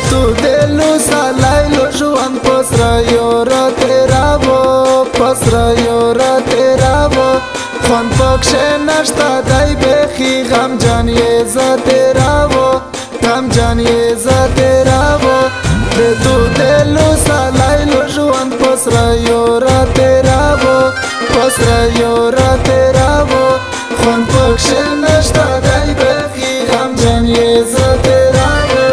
tu de luz alai lo juan pasra yora teravo pasra yora teravo khon pakshe nashta dai bekhi gam janiye za teravo gam janiye za teravo de tu de luz alai lo juan pasra yora teravo pasra yora teravo khon pakshe nashta dai bekhi gam janiye za teravo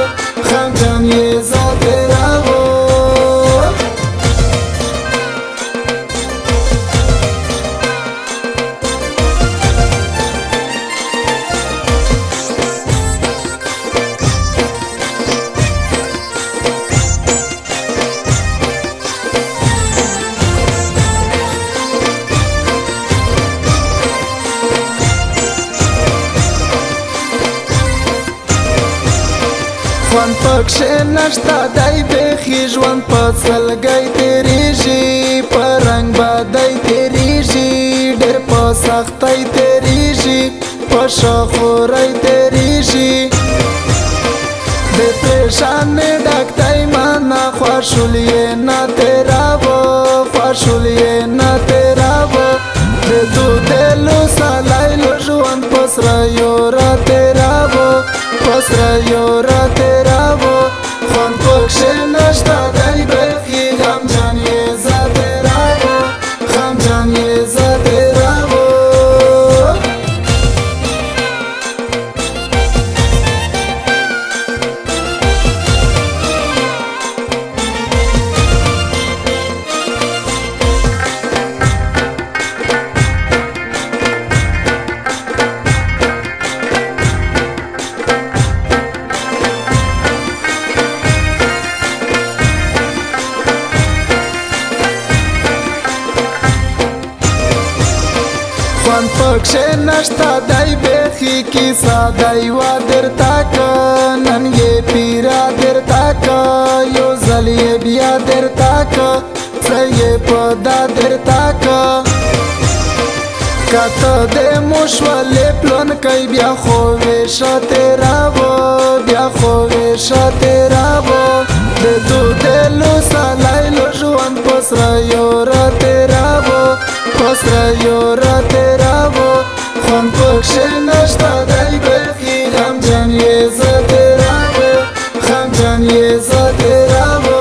gam janiye za teravo خوان پکشه نشتا دای بخی جوان پسلگای تیریجی پرنگ بادای تیریجی ډیر پسختای تیریجی پشخورای تیریجی د پریشان ډاکټای مانا خوشولیه نا تیراو خوشولیه نا تیراو د تو دلو سالای لو جوان پسرا یورا تیراو پسرا یورا تیراو خوان پکشه نشتا دای بخی غم جانیه زا تیراو غم جانیه زا تیراو خوان پکشه نشتا دای بخی کیسا دای وا در تاکا نن یه پیرا در تاکا یو زلی بیا در تاکا زی پدا در تاکا کاتا د مشوال پلان کای بیا خوې شته راو بیا خوې شته راو د تو دلو سالای لو ژوند پسرا یورا تیراو پسرا یورا تیراو خوان پکشه نشتا دای بخی غم جانیه زا تیراو غم جانیه زا تیراو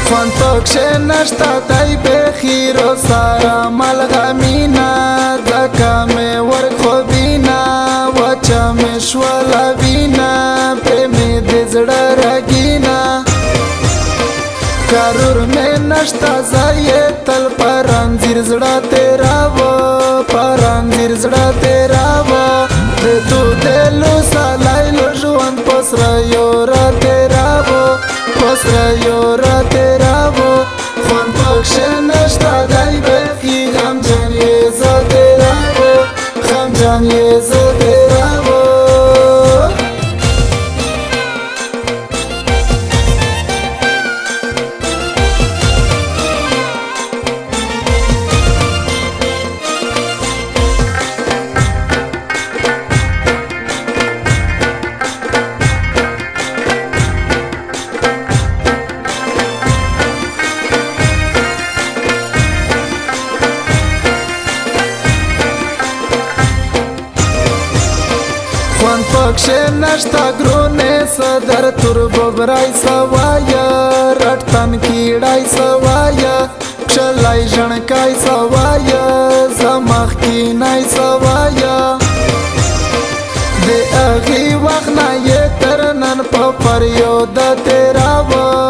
خوان پکشه نشتا دای بخی رو سارا ملغمینا زکا می ورک خوبینا وچا می شوالا وینا پریمی دیزڑا رگینا کارور میں نشتا زائی تل پرانزیر زڑا تیراو پرانزیر زڑا تیراو د تو دلو سالای لو ژوند پسرا یورا تیراو پسرا یورا تیراو خوان پکشه نشتا دای بخی غم جانیه زا تیراو غم جانیه زا تیراو خوان پکشه نشتا گرونه صدر تر ببرای سوایا رټتن کیړای سوایا چلای ژړکای سوایا مخکې نه سوایا د هغې وخت نه یې تر نن په فریاد تېراوه